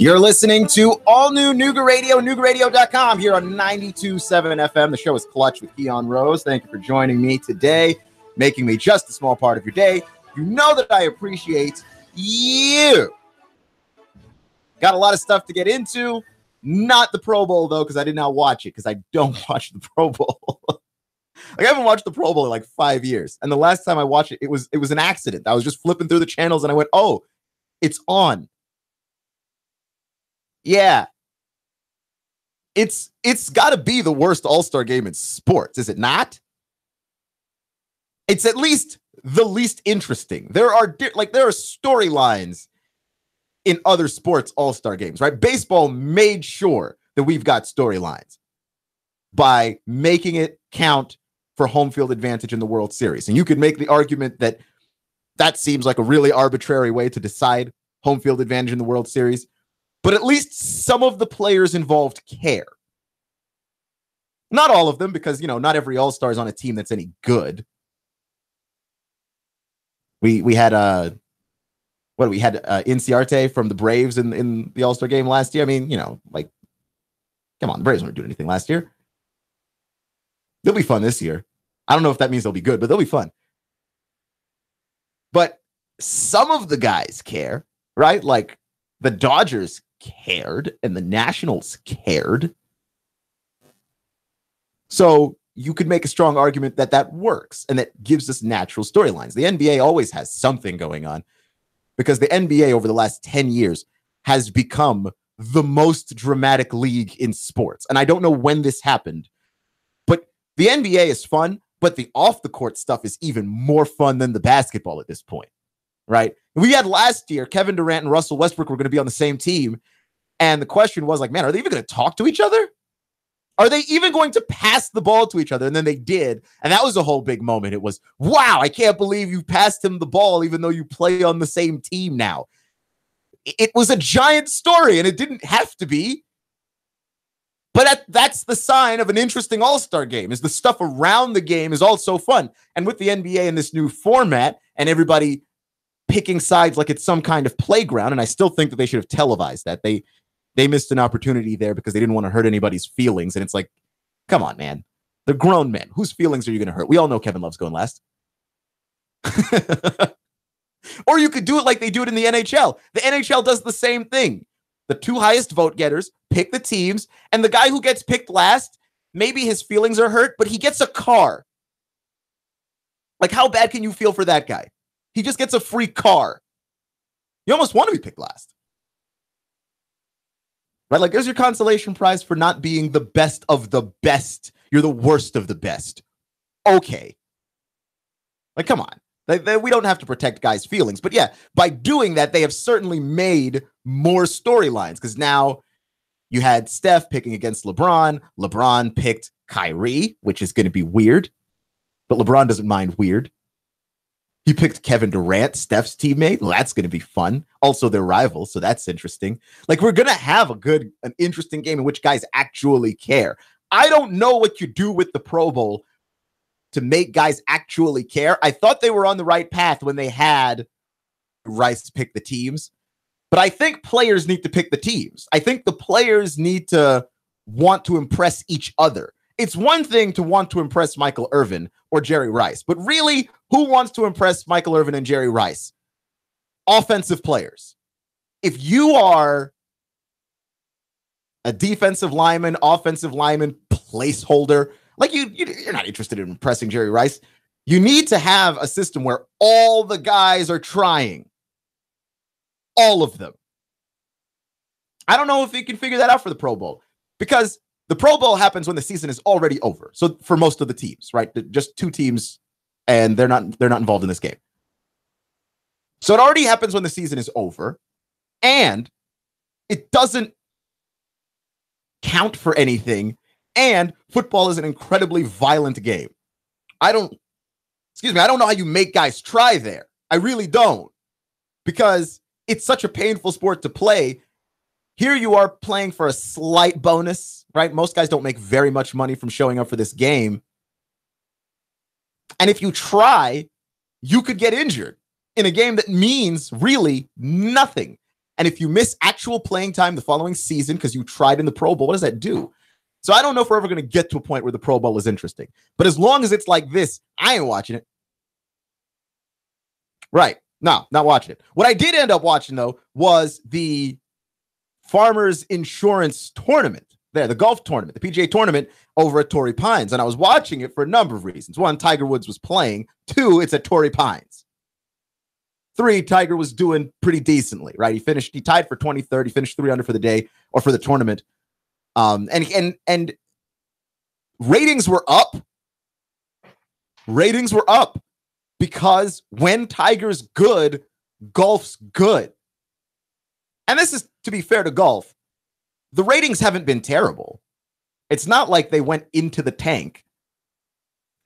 You're listening to all new Nooga Radio, NoogaRadio.com here on 92.7 FM. The show is Clutch with Keon Rose. Thank you for joining me today, making me just a small part of your day. You know that I appreciate you. Got a lot of stuff to get into. Not the Pro Bowl, though, because I did not watch it, because I don't watch the Pro Bowl. I haven't watched the Pro Bowl in like 5 years. And the last time I watched it, it was an accident. I was just flipping through the channels and I went, oh, it's on. Yeah. It's got to be the worst all-star game in sports, is it not? It's at least the least interesting. There are storylines in other sports all-star games, right? Baseball made sure that we've got storylines by making it count for home field advantage in the World Series. And you could make the argument that that seems like a really arbitrary way to decide home field advantage in the World Series. But at least some of the players involved care. Not all of them, because, not every all-star is on a team that's any good. We had Inciarte from the Braves in the All-Star game last year. I mean, come on, the Braves weren't doing anything last year. They'll be fun this year. I don't know if that means they'll be good, but they'll be fun. But some of the guys care, right? Like the Dodgers cared and the Nationals cared. So you could make a strong argument that that works and that gives us natural storylines. The NBA always has something going on because the NBA over the last 10 years has become the most dramatic league in sports. And I don't know when this happened, but the NBA is fun, but the off the court stuff is even more fun than the basketball at this point, right? We had last year, Kevin Durant and Russell Westbrook were going to be on the same team. And the question was like, man, are they even going to talk to each other? Are they even going to pass the ball to each other? And then they did. And that was a whole big moment. It was, wow, I can't believe you passed him the ball, even though you play on the same team now. It was a giant story, and it didn't have to be. But that's the sign of an interesting all-star game, is the stuff around the game is also fun. And with the NBA in this new format and everybody picking sides like it's some kind of playground, and I still think that they should have televised that. They missed an opportunity there because they didn't want to hurt anybody's feelings. And it's like, come on, man. They're grown men. Whose feelings are you going to hurt? We all know Kevin Love's going last. Or you could do it like they do it in the NHL. The NHL does the same thing. The two highest vote getters pick the teams, and the guy who gets picked last, maybe his feelings are hurt, but he gets a car. Like, how bad can you feel for that guy? He just gets a free car. You almost want to be picked last. Right? Like, there's your consolation prize for not being the best of the best. You're the worst of the best. Okay. Like, come on. We don't have to protect guys' feelings. But yeah, by doing that, they have certainly made more storylines. Because now you had Steph picking against LeBron. LeBron picked Kyrie, which is going to be weird. But LeBron doesn't mind weird. He picked Kevin Durant, Steph's teammate. Well, that's going to be fun. Also, they're rivals, so that's interesting. Like, we're going to have an interesting game in which guys actually care. I don't know what you do with the Pro Bowl to make guys actually care. I thought they were on the right path when they had Rice pick the teams. But I think players need to pick the teams. I think the players need to want to impress each other. It's one thing to want to impress Michael Irvin or Jerry Rice, but really, who wants to impress Michael Irvin and Jerry Rice? Offensive players. If you are a defensive lineman, offensive lineman, placeholder, like you're not interested in impressing Jerry Rice. You need to have a system where all the guys are trying. All of them. I don't know if you can figure that out for the Pro Bowl, because the Pro Bowl happens when the season is already over. So for most of the teams, right? Just two teams, and they're not involved in this game. So it already happens when the season is over, and it doesn't count for anything. And football is an incredibly violent game. I don't know how you make guys try there. I really don't, because it's such a painful sport to play. Here you are playing for a slight bonus, right? Most guys don't make very much money from showing up for this game. And if you try, you could get injured in a game that means really nothing. And if you miss actual playing time the following season because you tried in the Pro Bowl, what does that do? So I don't know if we're ever going to get to a point where the Pro Bowl is interesting. But as long as it's like this, I ain't watching it. Right. No, not watching it. What I did end up watching, though, was the Farmers Insurance Tournament. The golf tournament, the PGA tournament over at Torrey Pines. And I was watching it for a number of reasons. One, Tiger Woods was playing. Two, it's at Torrey Pines. Three, Tiger was doing pretty decently, right? He tied for 23rd. He finished 3 under for the day or for the tournament. And ratings were up. Ratings were up because when Tiger's good, golf's good. And this is, to be fair to golf, the ratings haven't been terrible. It's not like they went into the tank.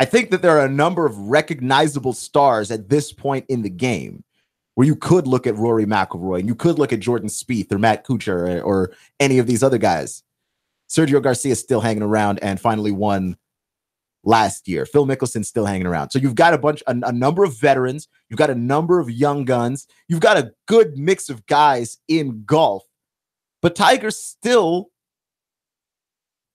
I think that there are a number of recognizable stars at this point in the game where you could look at Rory McIlroy and you could look at Jordan Spieth or Matt Kuchar or any of these other guys. Sergio Garcia is still hanging around and finally won last year. Phil Mickelson's still hanging around. So you've got a number of veterans. You've got a number of young guns. You've got a good mix of guys in golf. But Tiger's still,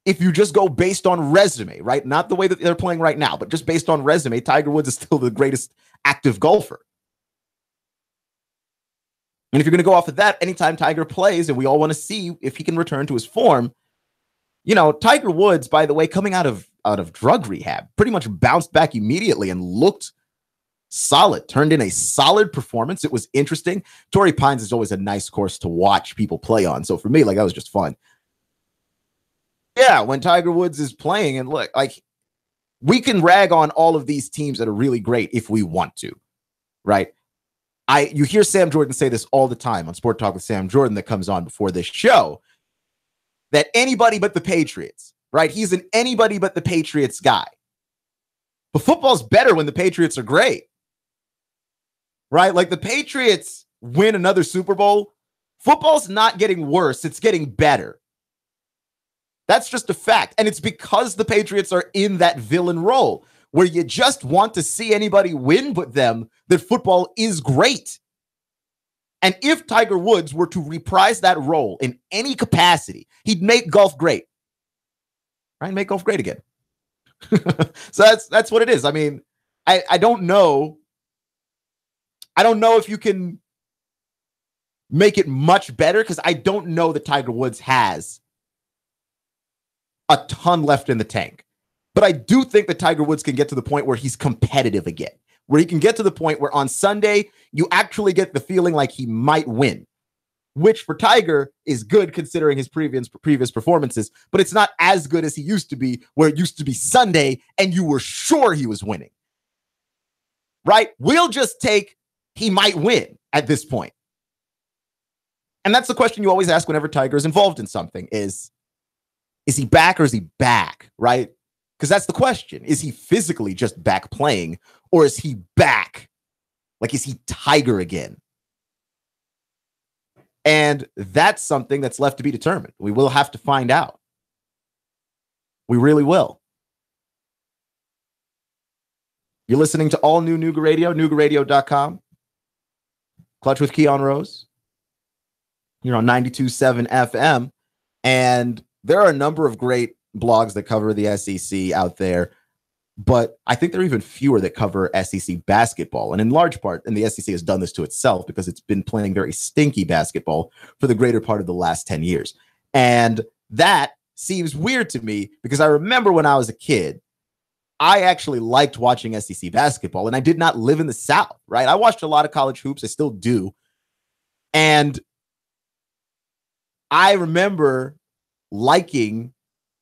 if you just go based on resume, right? Not the way that they're playing right now, but just based on resume, Tiger Woods is still the greatest active golfer. And if you're going to go off of that, anytime Tiger plays, and we all want to see if he can return to his form, Tiger Woods, by the way, coming out of drug rehab, pretty much bounced back immediately and looked solid, turned in a solid performance. It was interesting. Torrey Pines is always a nice course to watch people play on. So for me, that was just fun. Yeah, when Tiger Woods is playing, and look, we can rag on all of these teams that are really great if we want to, right? You hear Sam Jordan say this all the time on Sport Talk with Sam Jordan that comes on before this show, that anybody but the Patriots, right? He's an anybody but the Patriots guy. But football's better when the Patriots are great. Right? Like the Patriots win another Super Bowl. Football's not getting worse. It's getting better. That's just a fact. And it's because the Patriots are in that villain role where you just want to see anybody win but them, that football is great. And if Tiger Woods were to reprise that role in any capacity, he'd make golf great. Right? Make golf great again. So that's what it is. I mean, I don't know. I don't know if you can make it much better because I don't know that Tiger Woods has a ton left in the tank. But I do think that Tiger Woods can get to the point where he's competitive again, where he can get to the point where on Sunday, you actually get the feeling like he might win, which for Tiger is good considering his previous performances, but it's not as good as he used to be, where it used to be Sunday and you were sure he was winning. Right? We'll just take he might win at this point. And that's the question you always ask whenever Tiger is involved in something is he back or is he back, right? Because that's the question. Is he physically just back playing or is he back? Like, is he Tiger again? And that's something that's left to be determined. We will have to find out. We really will. You're listening to all new Nooga Radio, noogaradio.com. Clutch with Keon Rose. You're on 92.7 FM. And there are a number of great blogs that cover the SEC out there. But I think there are even fewer that cover SEC basketball. And in large part, and the SEC has done this to itself because it's been playing very stinky basketball for the greater part of the last 10 years. And that seems weird to me because I remember when I was a kid, I actually liked watching SEC basketball, and I did not live in the South, right? I watched a lot of college hoops. I still do. And I remember liking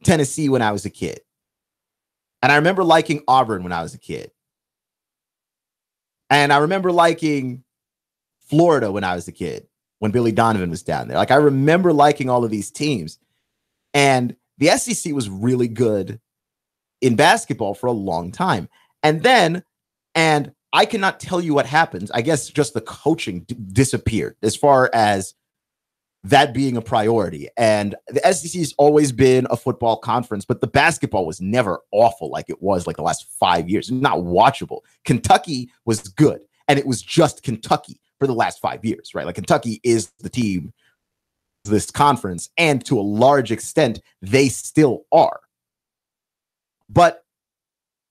Tennessee when I was a kid. And I remember liking Auburn when I was a kid. And I remember liking Florida when I was a kid, when Billy Donovan was down there. Like, I remember liking all of these teams. And the SEC was really good in basketball for a long time. And I cannot tell you what happened. I guess just the coaching disappeared as far as that being a priority. And the SEC has always been a football conference, but the basketball was never awful like it was like the last 5 years. Not watchable. Kentucky was good, and it was just Kentucky. for the last 5 years, right? Like Kentucky is the team, this conference, and to a large extent, they still are. But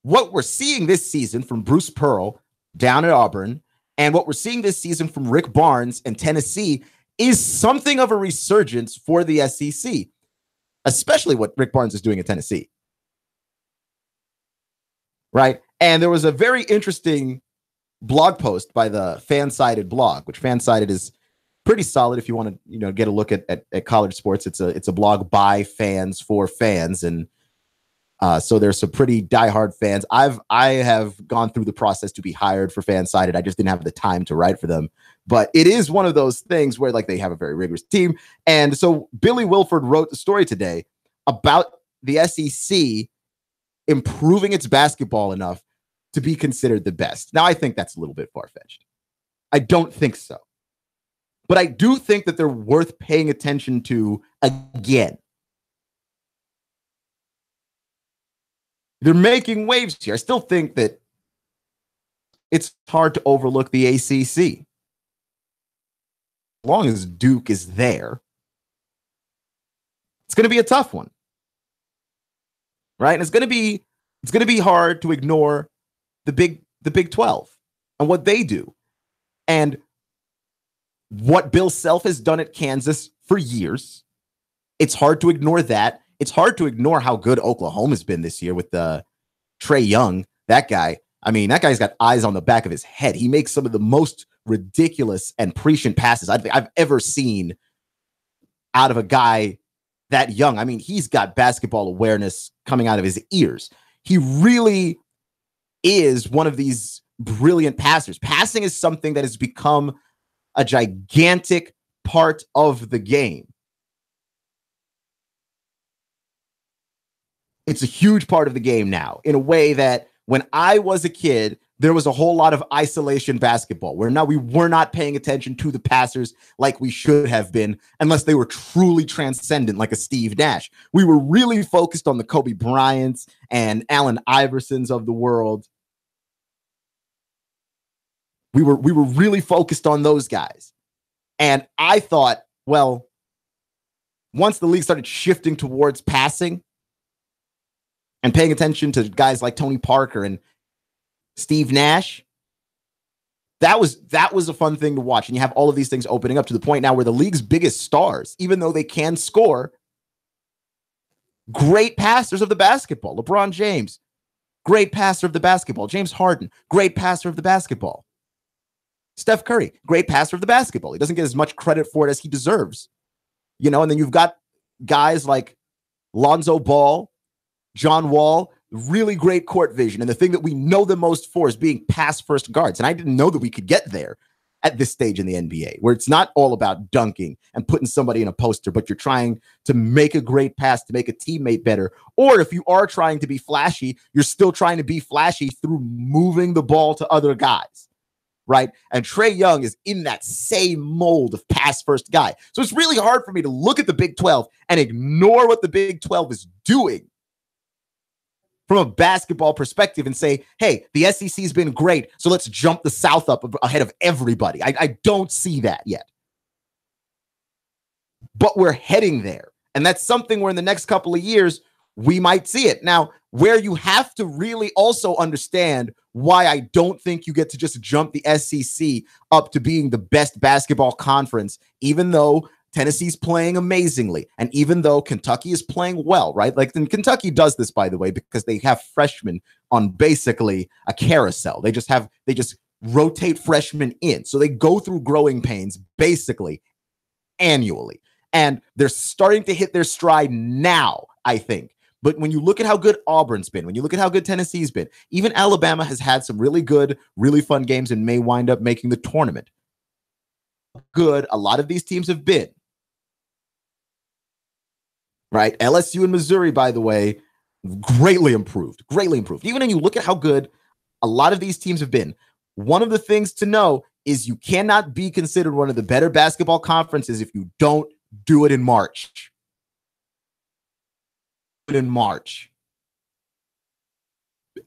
what we're seeing this season from Bruce Pearl down at Auburn, and what we're seeing this season from Rick Barnes and Tennessee is something of a resurgence for the SEC, especially what Rick Barnes is doing at Tennessee. Right? And there was a very interesting blog post by the Fansided blog, which Fansided is pretty solid if you want to, get a look at college sports. It's a blog by fans for fans, and so there's some pretty diehard fans. I have gone through the process to be hired for Fansided. I just didn't have the time to write for them, but it is one of those things where like they have a very rigorous team. And so Billy Wilford wrote the story today about the SEC improving its basketball enough to be considered the best. Now, I think that's a little bit far-fetched. I don't think so. But I do think that they're worth paying attention to again. They're making waves here. I still think that it's hard to overlook the ACC. As long as Duke is there, it's going to be a tough one. Right? And it's going to be hard to ignore the Big 12 and what they do. And what Bill Self has done at Kansas for years. It's hard to ignore that. It's hard to ignore how good Oklahoma's been this year with Trae Young. That guy, I mean, that guy's got eyes on the back of his head. He makes some of the most ridiculous and prescient passes I've ever seen out of a guy that young. I mean, he's got basketball awareness coming out of his ears. He really is one of these brilliant passers. Passing is something that has become a gigantic part of the game. It's a huge part of the game now in a way that when I was a kid, there was a whole lot of isolation basketball where now we were not paying attention to the passers like we should have been unless they were truly transcendent like a Steve Nash. We were really focused on the Kobe Bryants and Allen Iversons of the world. We were really focused on those guys. And I thought, well, once the league started shifting towards passing and paying attention to guys like Tony Parker and Steve Nash, that was a fun thing to watch. And you have all of these things opening up to the point now where the league's biggest stars, even though they can score, great passers of the basketball. LeBron James, great passer of the basketball. James Harden, great passer of the basketball. Steph Curry, great passer of the basketball. He doesn't get as much credit for it as he deserves. And then you've got guys like Lonzo Ball, John Wall, really great court vision. And the thing that we know the most for is being pass-first guards. And I didn't know that we could get there at this stage in the NBA, where it's not all about dunking and putting somebody in a poster, but you're trying to make a great pass to make a teammate better. Or if you are trying to be flashy, you're still trying to be flashy through moving the ball to other guys. Right? And Trae Young is in that same mold of pass-first guy. So it's really hard for me to look at the Big 12 and ignore what the Big 12 is doing from a basketball perspective and say, hey, the SEC has been great, so let's jump the South up ahead of everybody. I don't see that yet. But we're heading there. And that's something where in the next couple of years, we might see it. Now, where you have to really also understand why I don't think you get to just jump the SEC up to being the best basketball conference, even though Tennessee's playing amazingly, and even though Kentucky is playing well, right? Like, and Kentucky does this, by the way, because they have freshmen on basically a carousel. They just rotate freshmen in. So they go through growing pains basically annually. And they're starting to hit their stride now, I think. But when you look at how good Auburn's been, when you look at how good Tennessee's been, even Alabama has had some really good, really fun games and may wind up making the tournament. Good a lot of these teams have been. Right? LSU and Missouri, by the way, greatly improved. Even when you look at how good a lot of these teams have been, one of the things to know is you cannot be considered one of the better basketball conferences if you don't do it in March.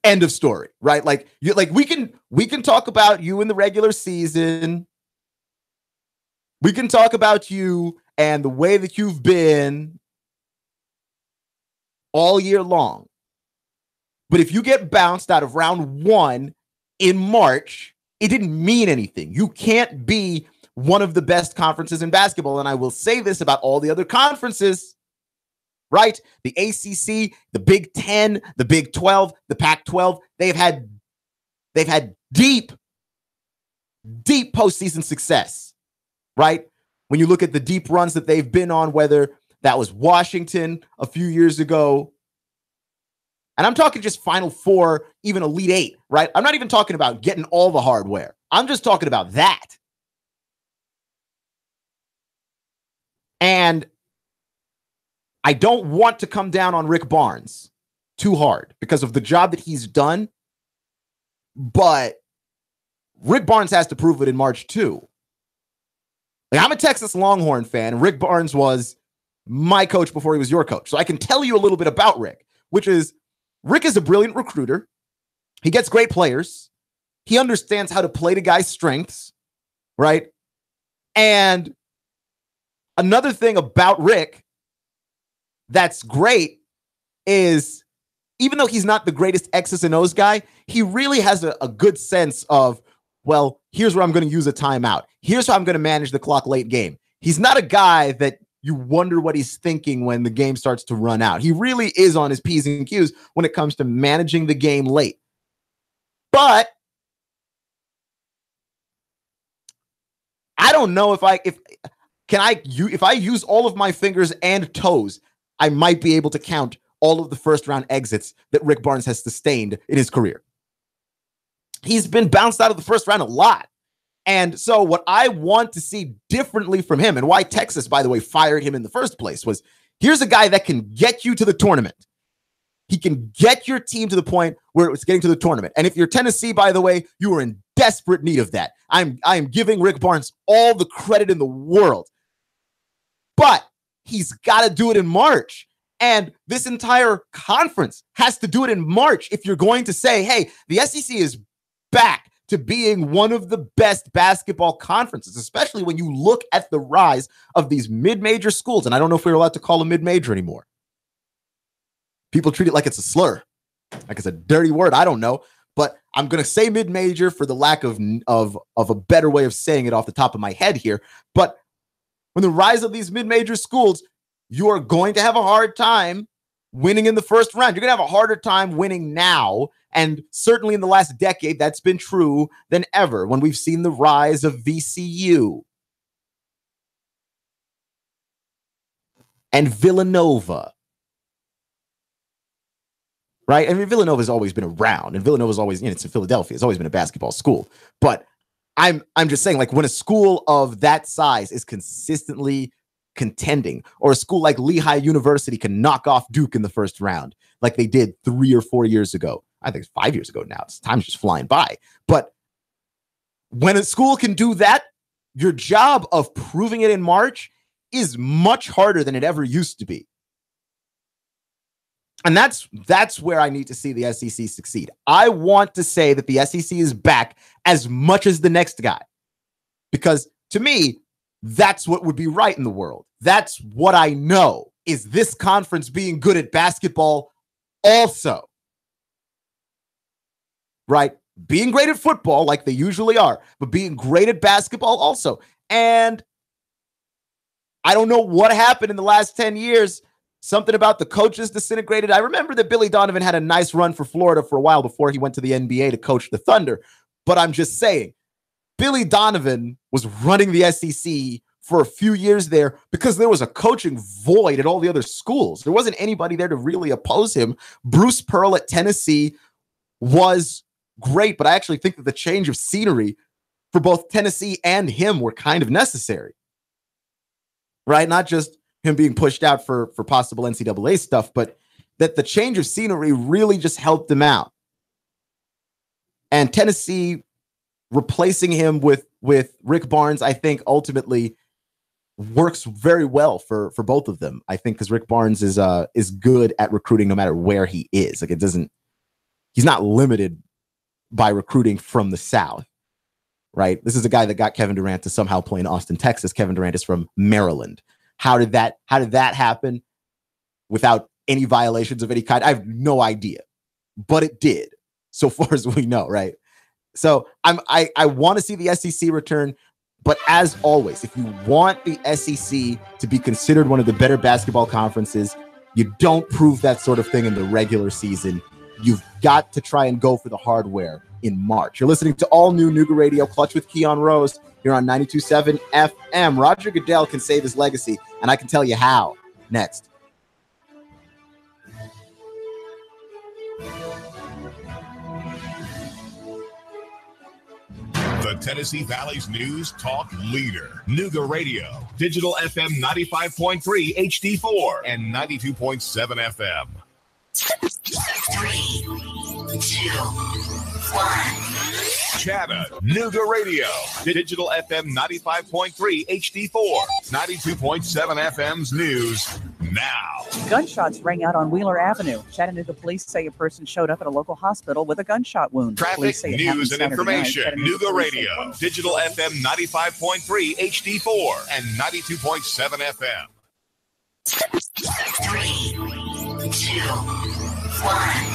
End of story, right? Like we can talk about you in the regular season We can talk about you and the way that you've been all year long. But if you get bounced out of round 1 in March, it didn't mean anything. You can't be one of the best conferences in basketball. And I will say this about all the other conferences, right? The ACC, the Big 10, the Big 12, the Pac-12, they've had deep postseason success, right? When you look at the deep runs that they've been on, whether that was Washington a few years ago, and I'm talking just Final Four, even Elite Eight, right? I'm not even talking about getting all the hardware. I'm just talking about that. And I don't want to come down on Rick Barnes too hard because of the job that he's done. But Rick Barnes has to prove it in March too. Like, I'm a Texas Longhorn fan. Rick Barnes was my coach before he was your coach. So I can tell you a little bit about Rick, which is Rick is a brilliant recruiter. He gets great players. He understands how to play to guys' strengths, right? And another thing about Rick that's great is even though he's not the greatest X's and O's guy, he really has a good sense of, well, here's where I'm going to use a timeout. Here's how I'm going to manage the clock late game. He's not a guy that you wonder what he's thinking when the game starts to run out. He really is on his P's and Q's when it comes to managing the game late. But I don't know if I use all of my fingers and toes, I might be able to count all of the first round exits that Rick Barnes has sustained in his career. He's been bounced out of the first round a lot. And so what I want to see differently from him, and why Texas, by the way, fired him in the first place, was here's a guy that can get you to the tournament. He can get your team to the point where it was getting to the tournament. And if you're Tennessee, by the way, you are in desperate need of that. I am giving Rick Barnes all the credit in the world. But he's got to do it in March. And this entire conference has to do it in March if you're going to say, hey, the SEC is back to being one of the best basketball conferences, especially when you look at the rise of these mid-major schools. And I don't know if we're allowed to call them mid-major anymore. People treat it like it's a slur, like it's a dirty word. I don't know, but I'm going to say mid-major for the lack of a better way of saying it off the top of my head here. But when the rise of these mid-major schools, you are going to have a hard time winning in the first round. You're going to have a harder time winning now. And certainly in the last decade, that's been true than ever when we've seen the rise of VCU and Villanova. Right? I mean, Villanova's always been around, and Villanova's always, it's in Philadelphia. It's always been a basketball school. But I'm just saying, like, when a school of that size is consistently contending, or a school like Lehigh University can knock off Duke in the first round, like they did 3 or 4 years ago. I think it's 5 years ago now. Time's just flying by. But when a school can do that, your job of proving it in March is much harder than it ever used to be. And that's where I need to see the SEC succeed. I want to say that the SEC is back as much as the next guy, because to me, that's what would be right in the world. That's what I know, is this conference being good at basketball also. Right? Being great at football like they usually are, but being great at basketball also. And I don't know what happened in the last 10 years. Something about the coaches disintegrated. I remember that Billy Donovan had a nice run for Florida for a while before he went to the NBA to coach the Thunder. But I'm just saying, Billy Donovan was running the SEC for a few years there because there was a coaching void at all the other schools. There wasn't anybody there to really oppose him. Bruce Pearl at Tennessee was great, but I actually think that the change of scenery for both Tennessee and him were kind of necessary. Right? Not just him being pushed out for possible NCAA stuff, but that the change of scenery really just helped him out. And Tennessee replacing him with Rick Barnes, I think ultimately works very well for both of them. I think because Rick Barnes is good at recruiting no matter where he is. Like, he's not limited by recruiting from the South. right? This is a guy that got Kevin Durant to somehow play in Austin, Texas. Kevin Durant is from Maryland. How did that happen without any violations of any kind? I have no idea, but it did, so far as we know, right? So I want to see the SEC return, but as always, if you want the SEC to be considered one of the better basketball conferences, you don't prove that sort of thing in the regular season. You've got to try and go for the hardware in March. You're listening to all new Nooga Radio, Clutch with Keon Rose, here on 92.7 FM. Roger Goodell can save his legacy, and I can tell you how. Next. The Tennessee Valley's news talk leader, Nooga Radio, digital FM 95.3 HD4 and 92.7 FM. 3, 2, 1. Chattanooga Radio, digital FM 95.3 HD4, 92.7 FM's news now. Gunshots rang out on Wheeler Avenue. Chattanooga police say a person showed up at a local hospital with a gunshot wound. Traffic, news, and information. Nooga Radio, digital FM 95.3 HD4 and 92.7 FM. 3, 2, 1.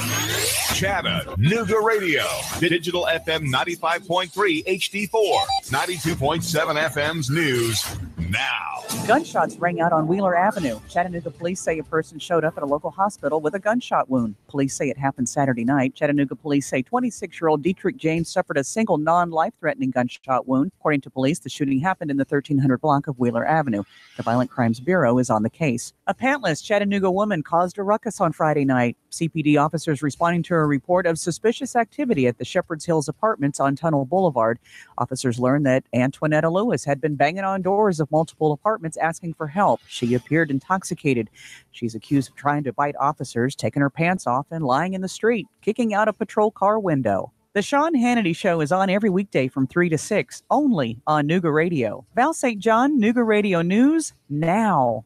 Chattanooga Radio, digital FM 95.3 HD4, 92.7 FM's news now. Gunshots rang out on Wheeler Avenue. Chattanooga police say a person showed up at a local hospital with a gunshot wound. Police say it happened Saturday night. Chattanooga police say 26-year-old Dietrich James suffered a single non-life-threatening gunshot wound. According to police, the shooting happened in the 1300 block of Wheeler Avenue. The Violent Crimes Bureau is on the case. A pantless Chattanooga woman caused a ruckus on Friday night. CPD officers responding to a report of suspicious activity at the Shepherd's Hills Apartments on Tunnel Boulevard. Officers learned that Antoinetta Lewis had been banging on doors of multiple apartments asking for help. She appeared intoxicated. She's accused of trying to bite officers, taking her pants off, and lying in the street, kicking out a patrol car window. The Sean Hannity Show is on every weekday from 3 to 6, only on Nooga Radio. Val St. John, Nooga Radio News, now.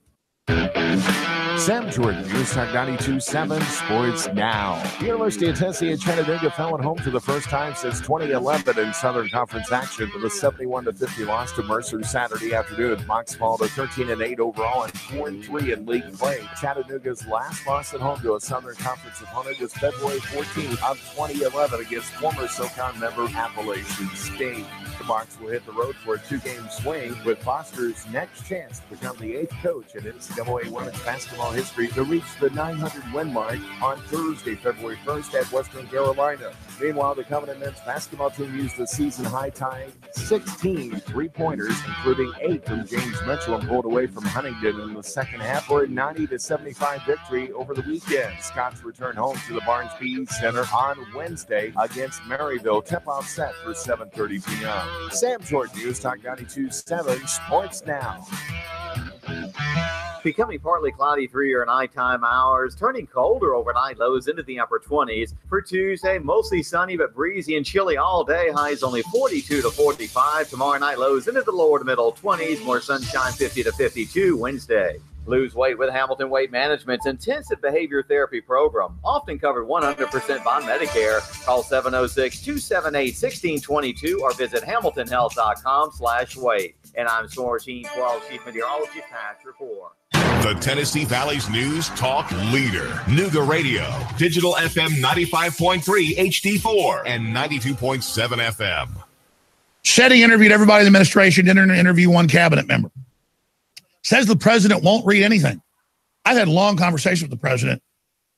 Sam Jordan, News Talk 92.7 Sports Now. The University of Tennessee and Chattanooga fell at home for the first time since 2011 in Southern Conference action with a 71-50 loss to Mercer Saturday afternoon. Mocs fall to 13-8 overall and 4-3 in league play. Chattanooga's last loss at home to a Southern Conference opponent was February 14th of 2011 against former SoCon member Appalachian State. The Mocs will hit the road for a 2-game swing with Foster's next chance to become the 8th coach in NCAA women's basketball history to reach the 900-win mark on Thursday, February 1st at Western Carolina. Meanwhile, the Covenant men's basketball team used the season-high tying 16 three-pointers, including 8 from James Mitchell, and pulled away from Huntington in the second half for a 90-75 victory over the weekend. Scots return home to the Barnes PE Center on Wednesday against Maryville. Tip-off set for 7:30 p.m. Sam Jordan, News Talk 92.7 Sports Now. Becoming partly cloudy through your nighttime hours, turning colder overnight, lows into the upper 20s. For Tuesday, mostly sunny but breezy and chilly all day, highs only 42 to 45. Tomorrow night, lows into the lower to middle 20s, more sunshine 50 to 52 Wednesday. Lose weight with Hamilton Weight Management's intensive behavior therapy program, often covered 100% by Medicare. Call 706-278-1622 or visit hamiltonhealth.com/weight. And I'm Source Team 12 Chief Meteorologist Patch Report. The Tennessee Valley's news talk leader, Nooga Radio, digital FM 95.3 HD4 and 92.7 FM. Shetty interviewed everybody in the administration, didn't interview one cabinet member. Says the president won't read anything. I've had a long conversation with the president.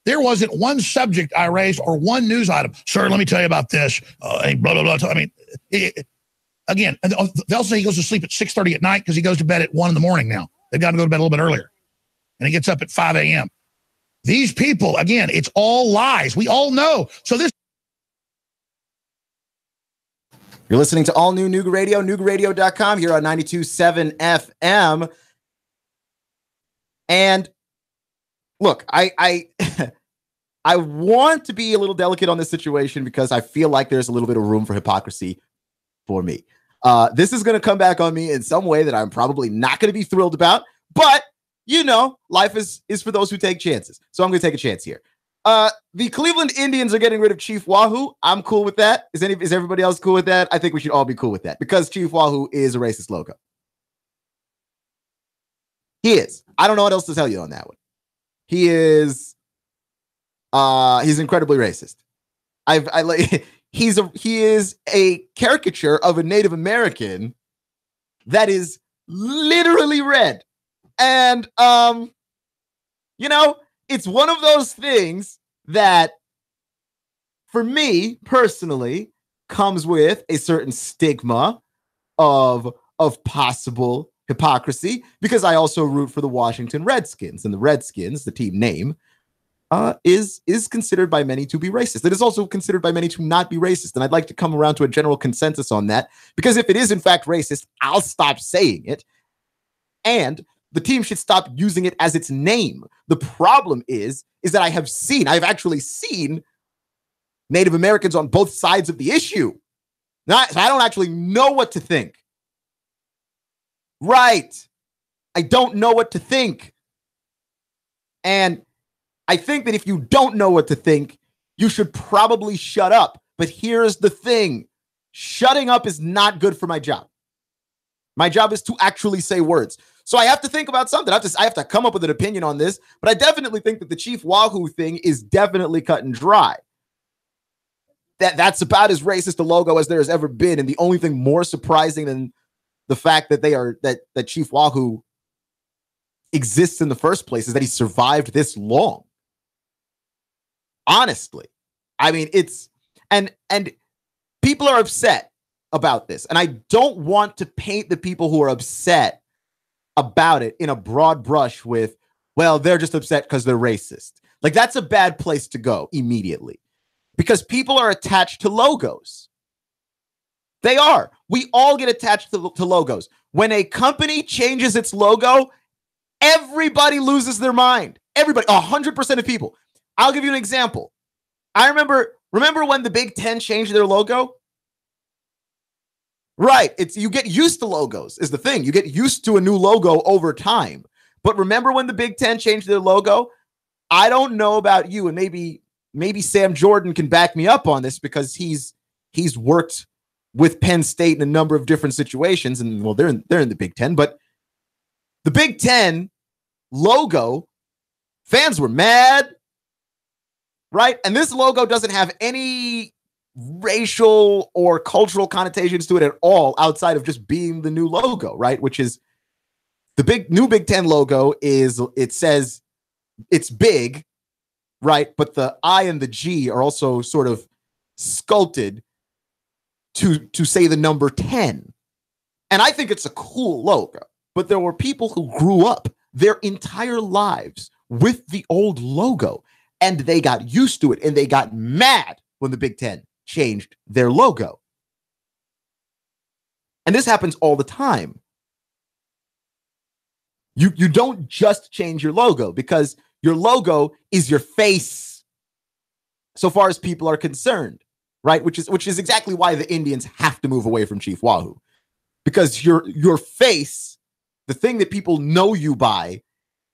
There wasn't one subject I raised or one news item. Sir, let me tell you about this. Blah, blah, blah. I mean, again, they'll say he goes to sleep at 6:30 at night because he goes to bed at 1 in the morning now. They've got to go to bed a little bit earlier. And he gets up at 5 a.m. These people, again, it's all lies. We all know. So this. You're listening to all new Nooga Radio, NoogaRadio.com here on 92.7 FM. And look, I want to be a little delicate on this situation because I feel like there's a little bit of room for hypocrisy for me. This is going to come back on me in some way that I'm probably not going to be thrilled about, but you know, life is for those who take chances. So I'm going to take a chance here. The Cleveland Indians are getting rid of Chief Wahoo. I'm cool with that. Is everybody else cool with that? I think we should all be cool with that because Chief Wahoo is a racist logo. He is. I don't know what else to tell you on that one. He is. He's incredibly racist. He is a caricature of a Native American that is literally red. And, it's one of those things that, for me personally, comes with a certain stigma of possible hypocrisy, because I also root for the Washington Redskins, and the Redskins, the team name, is considered by many to be racist. It is also considered by many to not be racist, and I'd like to come around to a general consensus on that, because if it is in fact racist, I'll stop saying it, and the team should stop using it as its name. The problem is that I've actually seen Native Americans on both sides of the issue. So I don't actually know what to think. Right. I don't know what to think. And I think that if you don't know what to think, you should probably shut up. But here's the thing. Shutting up is not good for my job. My job is to actually say words. So I have to think about something. I have to come up with an opinion on this, but I definitely think that the Chief Wahoo thing is definitely cut and dry. That's about as racist a logo as there has ever been. And the only thing more surprising than the fact that that Chief Wahoo exists in the first place is that he survived this long. Honestly. I mean, and people are upset about this. And I don't want to paint the people who are upset about it in a broad brush with, well, they're just upset because they're racist. Like, that's a bad place to go immediately, because people are attached to logos. They are. We all get attached to logos. When a company changes its logo, everybody loses their mind. Everybody, 100% of people. I'll give you an example. I remember when the Big Ten changed their logo? Right. You get used to logos is the thing. You get used to a new logo over time. But remember when the Big Ten changed their logo? I don't know about you, and maybe Sam Jordan can back me up on this, because he's worked with Penn State in a number of different situations, and well, they're in the Big Ten, but the Big Ten logo, fans were mad, right? And this logo doesn't have any racial or cultural connotations to it at all, outside of just being the new logo, right? Which is the new Big Ten logo it says it's big, right? But the I and the G are also sort of sculpted to say the number 10. And I think it's a cool logo, but there were people who grew up their entire lives with the old logo, and they got used to it, and they got mad when the Big Ten changed their logo. And this happens all the time. You don't just change your logo, because your logo is your face, so far as people are concerned, right? Which is exactly why the Indians have to move away from Chief Wahoo, because your face, the thing that people know you by,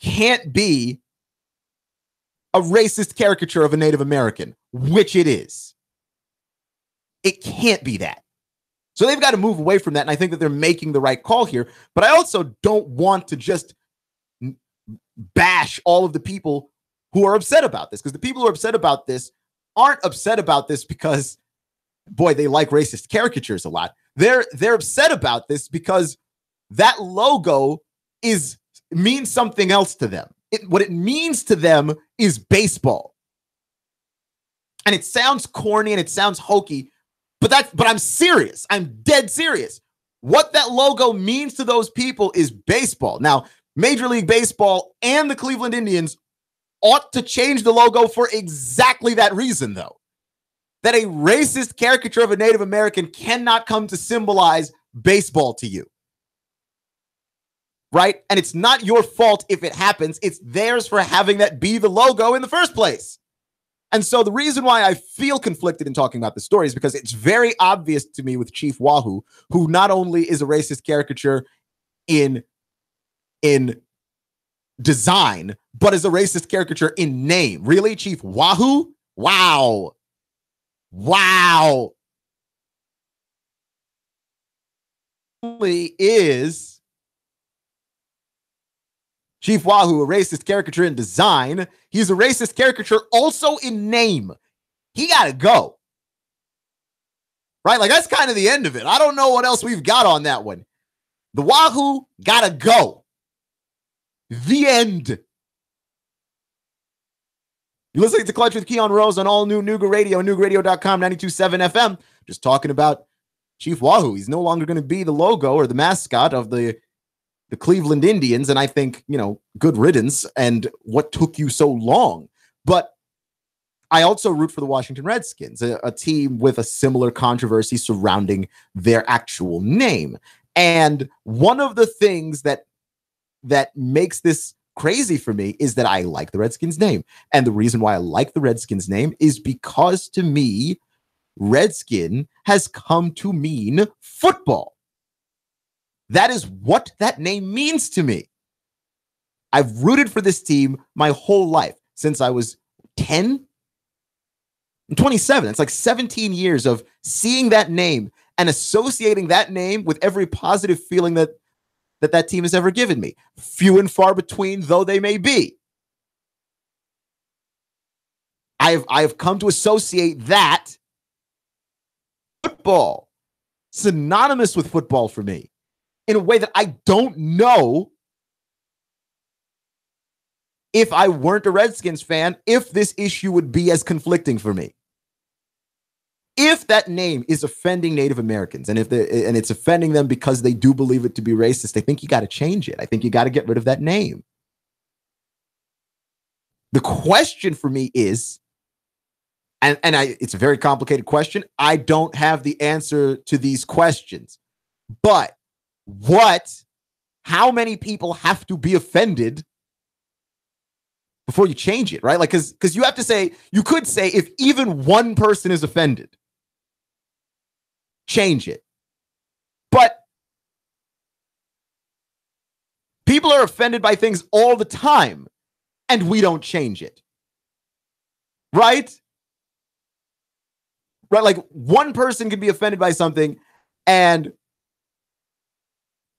can't be a racist caricature of a Native American, which it is. It can't be that. So they've got to move away from that, and I think that they're making the right call here. But I also don't want to just bash all of the people who are upset about this, because the people who are upset about this aren't upset about this because, boy, they like racist caricatures a lot. They're upset about this because that logo means something else to them. What it means to them is baseball. And it sounds corny and it sounds hokey, but I'm serious. I'm dead serious. What that logo means to those people is baseball. Now, Major League Baseball and the Cleveland Indians ought to change the logo for exactly that reason, though. That a racist caricature of a Native American cannot come to symbolize baseball to you. Right? And it's not your fault if it happens. It's theirs for having that be the logo in the first place. And so the reason why I feel conflicted in talking about this story is because it's very obvious to me with Chief Wahoo, who not only is a racist caricature in design, but is a racist caricature in name. Really, Chief Wahoo? Wow. Is Chief Wahoo a racist caricature in design? He's a racist caricature also in name. He got to go. Right? Like, that's kind of the end of it. I don't know what else we've got on that one. The Wahoo got to go. The end. You're listening to Clutch with Keon Rose on all new Nooga Radio, NoogARadio.com, 92.7 FM. Just talking about Chief Wahoo. He's no longer going to be the logo or the mascot of the Cleveland Indians. And I think, good riddance. And what took you so long? But I also root for the Washington Redskins, a team with a similar controversy surrounding their actual name. And one of the things that makes this crazy for me is that I like the Redskins name. And the reason why I like the Redskins name is because, to me, Redskin has come to mean football. That is what that name means to me. I've rooted for this team my whole life since I was 10. I'm 27. It's like 17 years of seeing that name and associating that name with every positive feeling that team has ever given me. Few and far between though they may be. I have come to associate that football, synonymous with football for me, in a way that I don't know if I weren't a Redskins fan, if this issue would be as conflicting for me. If that name is offending Native Americans and it's offending them because they do believe it to be racist, I think you got to change it. I think you got to get rid of that name. The question for me is, it's a very complicated question. I don't have the answer to these questions, but how many people have to be offended before you change it, right? Like, because you have to say, you could say if even one person is offended, change it. But people are offended by things all the time, and we don't change it. Right? Right? Like, one person can be offended by something, and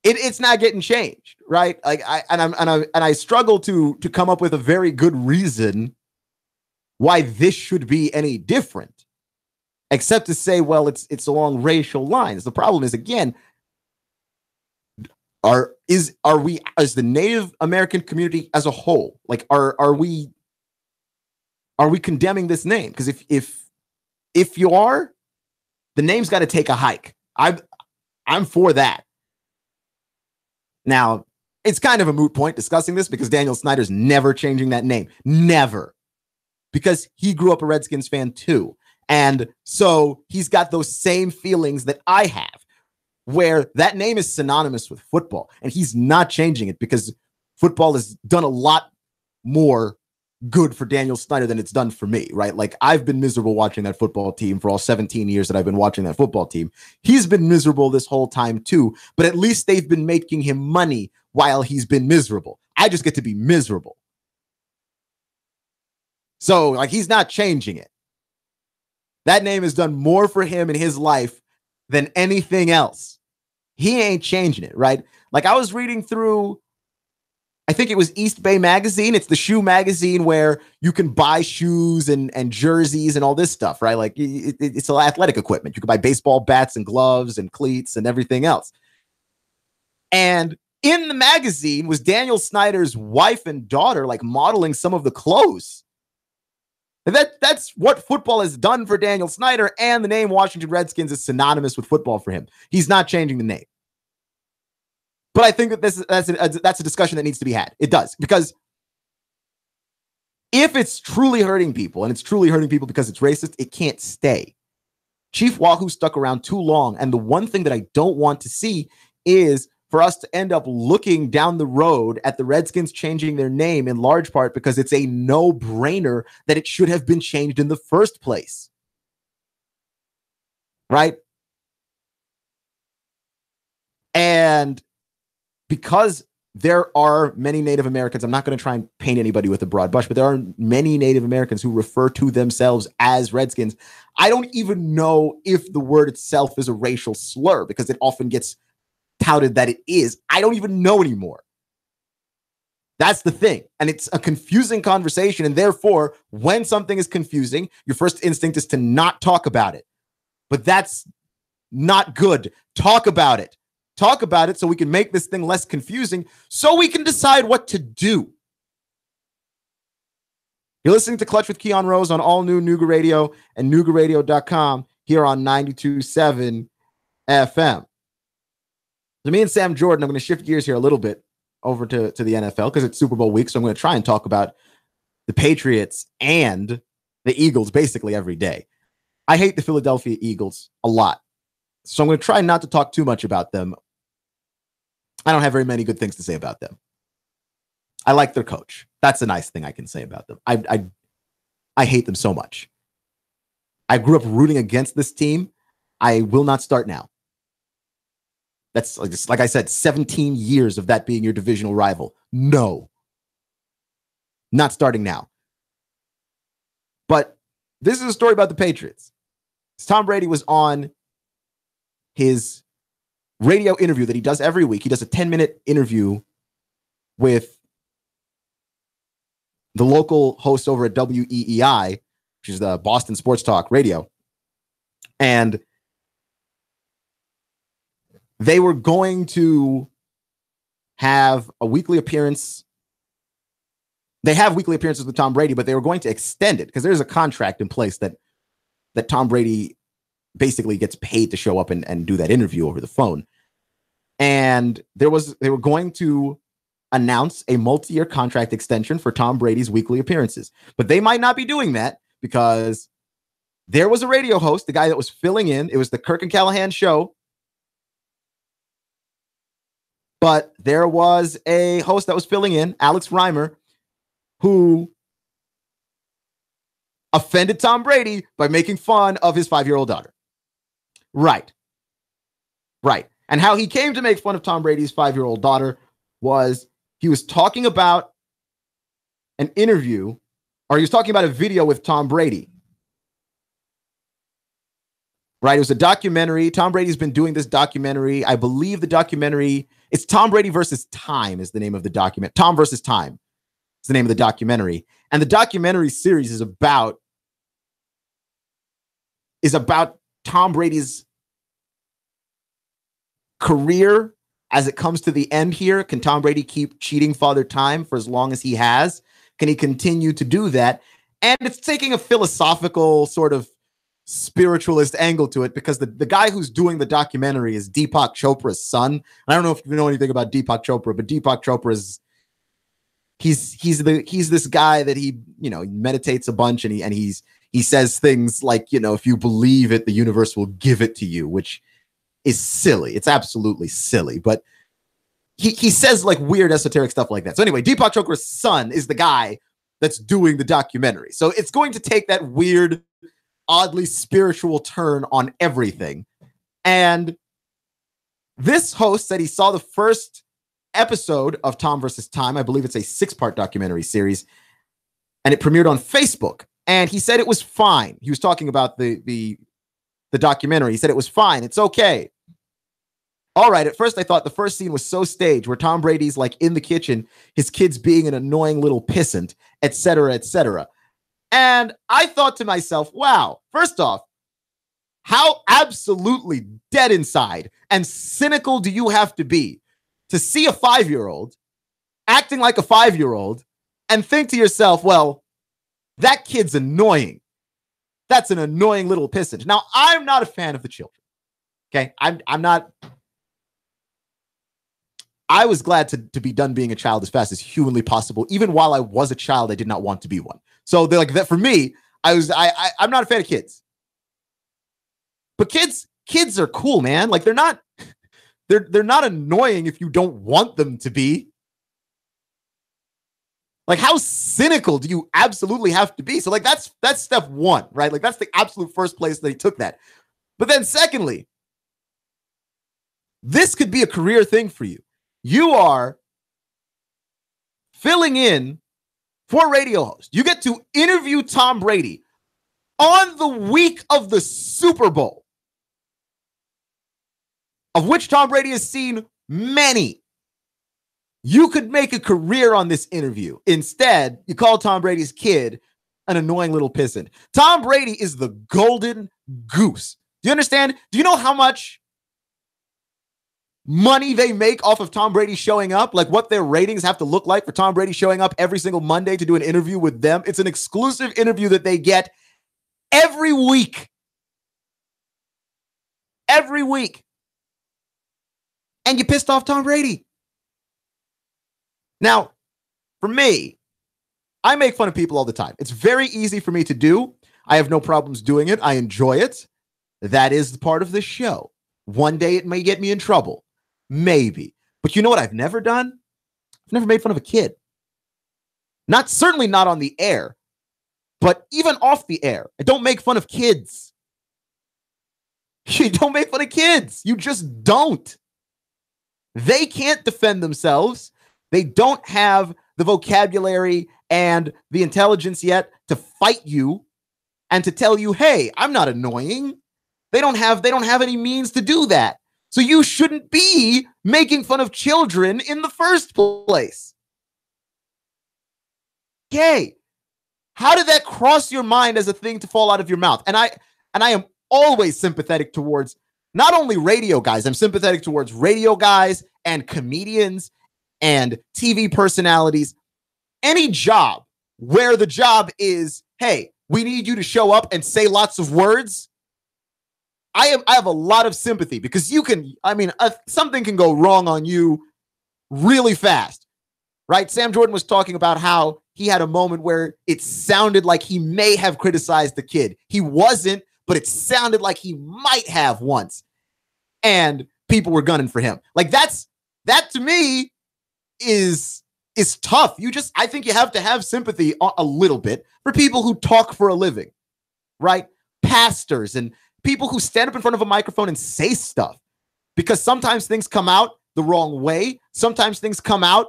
it's not getting changed, right? Like, I struggle to come up with a very good reason why this should be any different. Except to say, well, it's along racial lines. The problem is, again, are we as the Native American community as a whole, like are we condemning this name? Because if you are, the name's got to take a hike. I'm for that. Now, it's kind of a moot point discussing this because Daniel Snyder's never changing that name. Never. Because he grew up a Redskins fan too. And so he's got those same feelings that I have, where that name is synonymous with football. And he's not changing it because football has done a lot more good for Daniel Snyder than it's done for me, right? Like, I've been miserable watching that football team for all 17 years that I've been watching that football team. He's been miserable this whole time too, but at least they've been making him money while he's been miserable. I just get to be miserable. So, like, he's not changing it. That name has done more for him in his life than anything else. He ain't changing it, right? Like, I was reading through, I think it was East Bay Magazine. It's the shoe magazine where you can buy shoes and jerseys and all this stuff, right? Like, it's athletic equipment. You can buy baseball bats and gloves and cleats and everything else. And in the magazine was Daniel Snyder's wife and daughter, like, modeling some of the clothes. And that's what football has done for Daniel Snyder, and the name Washington Redskins is synonymous with football for him. He's not changing the name. But I think that that's a discussion that needs to be had. It does, because if it's truly hurting people, and it's truly hurting people because it's racist, it can't stay. Chief Wahoo stuck around too long, and the one thing that I don't want to see is for us to end up looking down the road at the Redskins changing their name in large part because it's a no-brainer that it should have been changed in the first place. Right? And because there are many Native Americans. I'm not going to try and paint anybody with a broad brush, but there are many Native Americans who refer to themselves as Redskins. I don't even know if the word itself is a racial slur because it often gets touted that it is. I don't even know anymore. That's the thing. And it's a confusing conversation. And therefore, when something is confusing, your first instinct is to not talk about it. But that's not good. Talk about it. Talk about it so we can make this thing less confusing so we can decide what to do. You're listening to Clutch with Keon Rose on all new Nooga Radio and NoogaRadio.com here on 92.7 FM. So me and Sam Jordan, I'm going to shift gears here a little bit over to the NFL because it's Super Bowl week. So I'm going to try and talk about the Patriots and the Eagles basically every day. I hate the Philadelphia Eagles a lot. So I'm going to try not to talk too much about them. I don't have very many good things to say about them. I like their coach. That's a nice thing I can say about them. I hate them so much. I grew up rooting against this team. I will not start now. That's like I said, 17 years of that being your divisional rival. No. Not starting now. But this is a story about the Patriots. Tom Brady was on his radio interview that he does every week. He does a 10-minute interview with the local host over at WEEI, which is the Boston Sports Talk Radio. And they were going to have a weekly appearance. They have weekly appearances with Tom Brady, but they were going to extend it because there's a contract in place that Tom Brady basically gets paid to show up and do that interview over the phone. And they were going to announce a multi-year contract extension for Tom Brady's weekly appearances. But they might not be doing that because there was a radio host, the guy that was filling in. It was the Kirk and Callahan show. But there was a host that was filling in, Alex Reimer, who offended Tom Brady by making fun of his 5-year-old daughter. Right. And how he came to make fun of Tom Brady's 5-year-old daughter was he was talking about an interview, or he was talking about a video with Tom Brady. Right? It was a documentary. Tom Brady's been doing this documentary. I believe the documentary, it's Tom Brady versus Time is the name of the document. Tom versus Time is the name of the documentary. And the documentary series is about Tom Brady's career as it comes to the end here. Can Tom Brady keep cheating Father Time for as long as he has? Can he continue to do that? And it's taking a philosophical sort of spiritualist angle to it because the guy who's doing the documentary is Deepak Chopra's son. And I don't know if you know anything about Deepak Chopra, but Deepak Chopra is he's this guy that he meditates a bunch and he says things like, if you believe it, the universe will give it to you, which is silly. It's absolutely silly. But he says like weird esoteric stuff like that. So anyway, Deepak Chopra's son is the guy that's doing the documentary. So it's going to take that weird, oddly spiritual turn on everything. And this host said he saw the first episode of Tom versus Time. I believe it's a 6-part documentary series. And it premiered on Facebook. And he said it was fine. He was talking about the documentary. He said it was fine. It's okay. All right. At first, I thought the first scene was so staged where Tom Brady's like in the kitchen, his kids being an annoying little pissant, et cetera, et cetera. And I thought to myself, wow, first off, how absolutely dead inside and cynical do you have to be to see a 5-year-old acting like a 5-year-old and think to yourself, well, that kid's annoying. That's an annoying little pissant. Now, I'm not a fan of the children. Okay. I'm not. I was glad to be done being a child as fast as humanly possible. Even while I was a child, I did not want to be one. So they're like that for me. I'm not a fan of kids. But kids are cool, man. Like they're not annoying if you don't want them to be. Like, how cynical do you absolutely have to be? So, like, that's step one, right? Like, that's the absolute first place that he took that. But then secondly, this could be a career thing for you. You are filling in for a radio host. You get to interview Tom Brady on the week of the Super Bowl, of which Tom Brady has seen many. You could make a career on this interview. Instead, you call Tom Brady's kid an annoying little pissant. Tom Brady is the golden goose. Do you understand? Do you know how much money they make off of Tom Brady showing up? Like what their ratings have to look like for Tom Brady showing up every single Monday to do an interview with them? It's an exclusive interview that they get every week. Every week. And you pissed off Tom Brady. Now, for me, I make fun of people all the time. It's very easy for me to do. I have no problems doing it. I enjoy it. That is part of the show. One day it may get me in trouble. Maybe. But you know what I've never done? I've never made fun of a kid. Certainly not on the air, but even off the air. I don't make fun of kids. You don't make fun of kids. You just don't. They can't defend themselves. They don't have the vocabulary and the intelligence yet to fight you and to tell you, hey, I'm not annoying. They don't have any means to do that. So you shouldn't be making fun of children in the first place. Okay. How did that cross your mind as a thing to fall out of your mouth? And I am always sympathetic towards not only radio guys, I'm sympathetic towards radio guys and comedians and TV personalities. Any job where the job is, hey, we need you to show up and say lots of words. I have a lot of sympathy because something can go wrong on you really fast, right? Sam Jordan was talking about how he had a moment where it sounded like he may have criticized the kid. He wasn't, but it sounded like he might have once. And people were gunning for him. Like that to me is tough. I think you have to have sympathy a little bit for people who talk for a living, right? Pastors and people who stand up in front of a microphone and say stuff, because sometimes things come out the wrong way. Sometimes things come out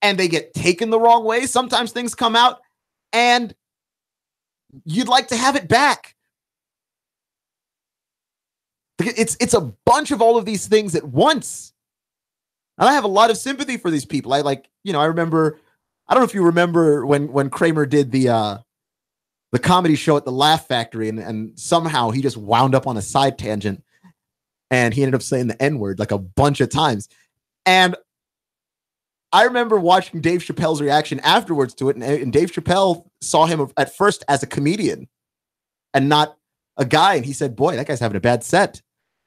and they get taken the wrong way. Sometimes things come out and you'd like to have it back. It's a bunch of all of these things at once. And I have a lot of sympathy for these people. I remember, I don't know if you remember when Kramer did the comedy show at the Laugh Factory and somehow he just wound up on a side tangent and he ended up saying the N-word like a bunch of times. And I remember watching Dave Chappelle's reaction afterwards to it. And Dave Chappelle saw him at first as a comedian and not a guy. And he said, boy, that guy's having a bad set.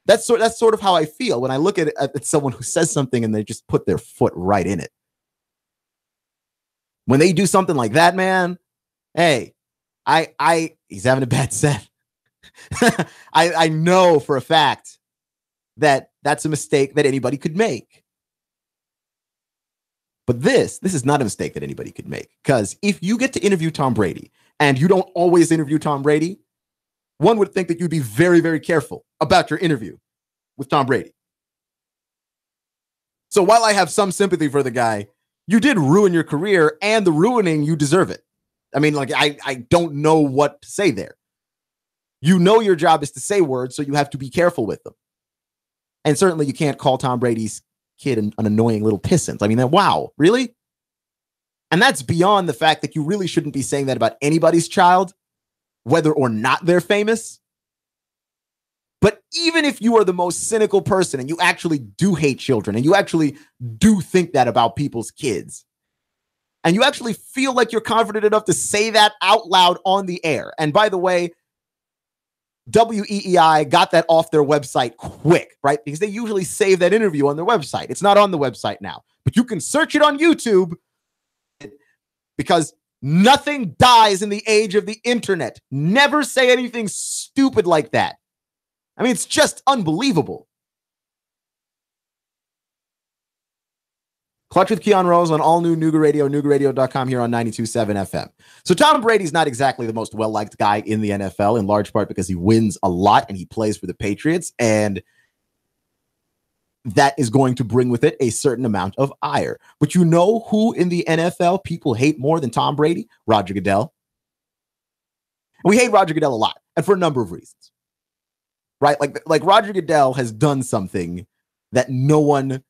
That's sort of how I feel when I look at someone who says something and they just put their foot right in it. When they do something like that, man, hey, he's having a bad set. I know for a fact that that's a mistake that anybody could make. But this is not a mistake that anybody could make, because if you get to interview Tom Brady and you don't always interview Tom Brady, one would think that you'd be very, very careful about your interview with Tom Brady. So while I have some sympathy for the guy, you did ruin your career, and the ruining, you deserve it. I mean, like, I don't know what to say there. You know your job is to say words, so you have to be careful with them. And certainly you can't call Tom Brady's kid an annoying little pissant. I mean, wow, really? And that's beyond the fact that you really shouldn't be saying that about anybody's child, whether or not they're famous. But even if you are the most cynical person and you actually do hate children and you actually do think that about people's kids, and you actually feel like you're confident enough to say that out loud on the air. And by the way, WEEI got that off their website quick, right? Because they usually save that interview on their website. It's not on the website now, but you can search it on YouTube, because nothing dies in the age of the internet. Never say anything stupid like that. I mean, it's just unbelievable. Clutch with Keon Rose on all new Nooga Radio, NoogaRadio.com here on 92.7 FM. So Tom Brady's not exactly the most well-liked guy in the NFL, in large part because he wins a lot and he plays for the Patriots. And that is going to bring with it a certain amount of ire. But you know who in the NFL people hate more than Tom Brady? Roger Goodell. We hate Roger Goodell a lot, and for a number of reasons, right? Like Roger Goodell has done something that no one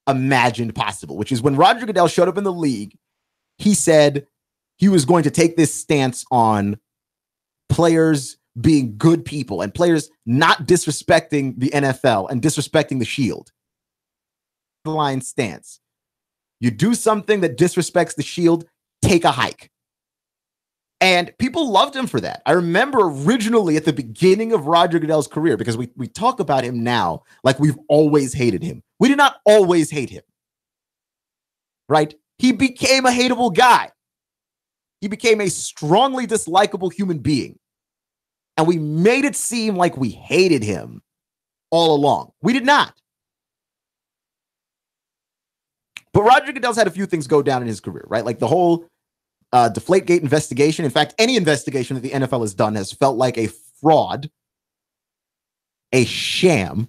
imagined possible, which is when Roger Goodell showed up in the league, he said he was going to take this stance on players being good people and players not disrespecting the NFL and disrespecting the Shield. Line stance. You do something that disrespects the Shield, take a hike. And people loved him for that. I remember originally at the beginning of Roger Goodell's career, because we talk about him now like we've always hated him. We did not always hate him, right? He became a hateable guy. He became a strongly dislikable human being. And we made it seem like we hated him all along. We did not. But Roger Goodell's had a few things go down in his career, right? Like the whole Deflategate investigation. In fact, any investigation that the NFL has done has felt like a fraud, a sham,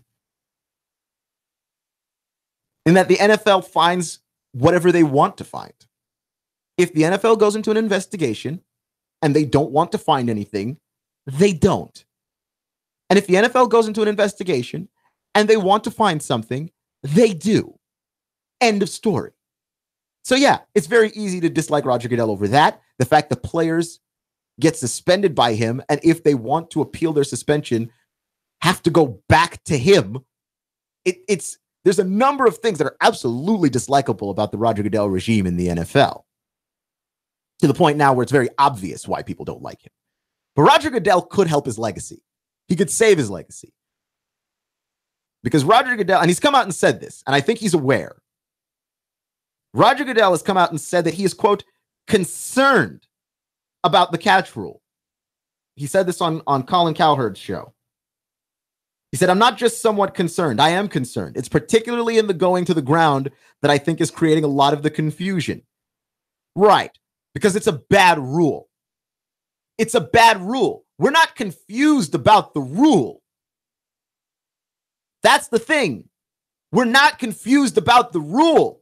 in that the NFL finds whatever they want to find. If the NFL goes into an investigation and they don't want to find anything, they don't. And if the NFL goes into an investigation and they want to find something, they do. End of story. So yeah, it's very easy to dislike Roger Goodell over that. The fact that players get suspended by him, and if they want to appeal their suspension, have to go back to him. There's a number of things that are absolutely dislikable about the Roger Goodell regime in the NFL. To the point now where it's very obvious why people don't like him. But Roger Goodell could help his legacy. He could save his legacy. Because Roger Goodell, and he's come out and said this, and I think he's aware. Roger Goodell has come out and said that he is, quote, concerned about the catch rule. He said this on Colin Cowherd's show. He said, I'm not just somewhat concerned. I am concerned. It's particularly in the going to the ground that I think is creating a lot of the confusion. Right. Because it's a bad rule. It's a bad rule. We're not confused about the rule. That's the thing. We're not confused about the rule.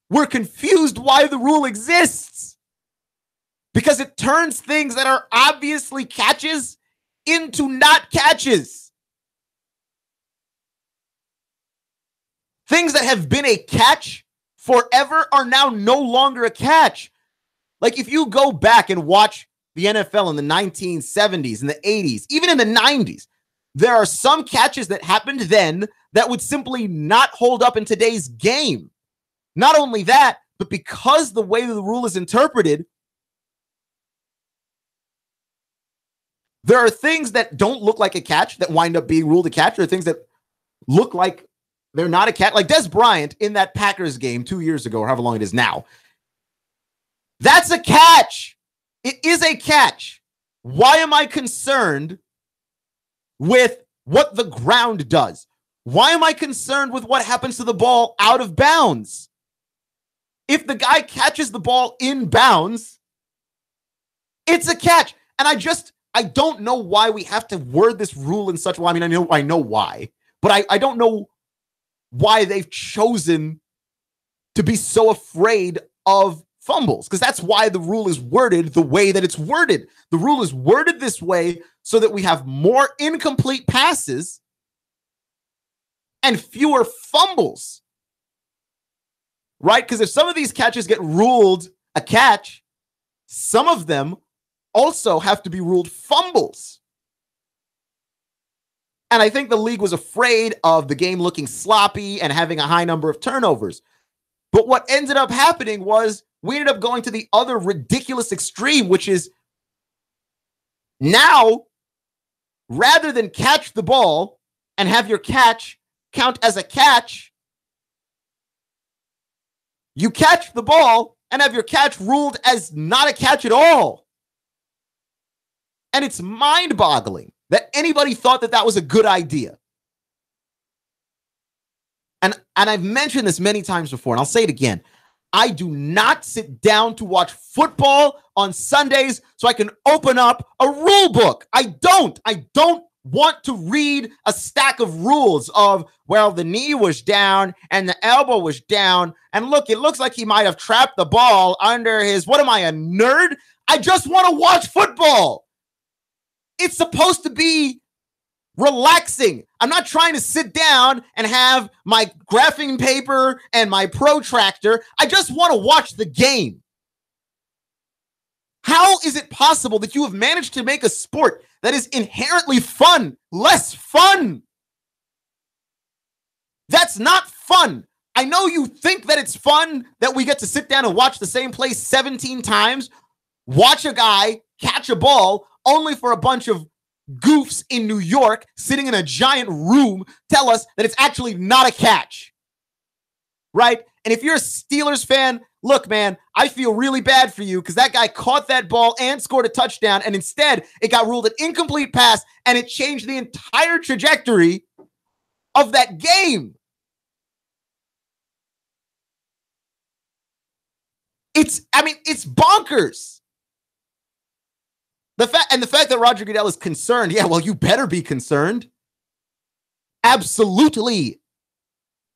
We're confused why the rule exists. Because it turns things that are obviously catches into not catches. Things that have been a catch forever are now no longer a catch. Like if you go back and watch the NFL in the 1970s, in the 80s, even in the 90s, there are some catches that happened then that would simply not hold up in today's game. Not only that, but because the way the rule is interpreted, there are things that don't look like a catch that wind up being ruled a catch. There are things that look like they're not a catch. Like Des Bryant in that Packers game 2 years ago, or however long it is now. That's a catch. It is a catch. Why am I concerned with what the ground does? Why am I concerned with what happens to the ball out of bounds? If the guy catches the ball in bounds, it's a catch. And I don't know why we have to word this rule in such a way. I mean, I know why, but I don't know why they've chosen to be so afraid of fumbles, because that's why the rule is worded the way that it's worded. The rule is worded this way so that we have more incomplete passes and fewer fumbles, right? Because if some of these catches get ruled a catch, some of them also have to be ruled fumbles. And I think the league was afraid of the game looking sloppy and having a high number of turnovers. But what ended up happening was we ended up going to the other ridiculous extreme, which is now, rather than catch the ball and have your catch count as a catch, you catch the ball and have your catch ruled as not a catch at all. And it's mind-boggling that anybody thought that that was a good idea. And I've mentioned this many times before, and I'll say it again. I do not sit down to watch football on Sundays so I can open up a rule book. I don't want to read a stack of rules of, well, the knee was down and the elbow was down. And look, it looks like he might have trapped the ball under his, what am I, a nerd? I just want to watch football. It's supposed to be relaxing. I'm not trying to sit down and have my graphing paper and my protractor. I just want to watch the game. How is it possible that you have managed to make a sport that is inherently fun less fun? That's not fun. I know you think that it's fun that we get to sit down and watch the same play 17 times, watch a guy catch a ball, only for a bunch of goofs in New York sitting in a giant room tell us that it's actually not a catch. Right? And if you're a Steelers fan, look, man, I feel really bad for you because that guy caught that ball and scored a touchdown, and instead it got ruled an incomplete pass, and it changed the entire trajectory of that game. It's bonkers. The fact that Roger Goodell is concerned, yeah, well, you better be concerned. Absolutely.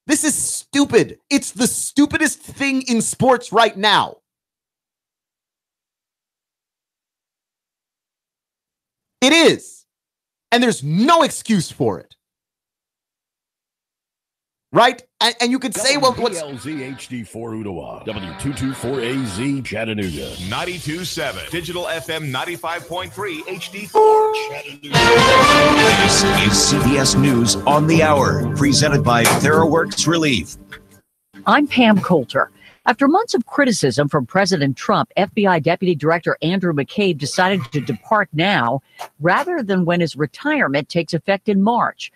This is stupid. It's the stupidest thing in sports right now. It is. And there's no excuse for it. Right? And you could say, well, what's WPLZ HD4 Ottawa, W224AZ Chattanooga, 92.7 Digital FM 95.3 HD4 Chattanooga. This is CBS News on the Hour, presented by TheraWorks Relief. I'm Pam Coulter. After months of criticism from President Trump, FBI Deputy Director Andrew McCabe decided to depart now rather than when his retirement takes effect in March.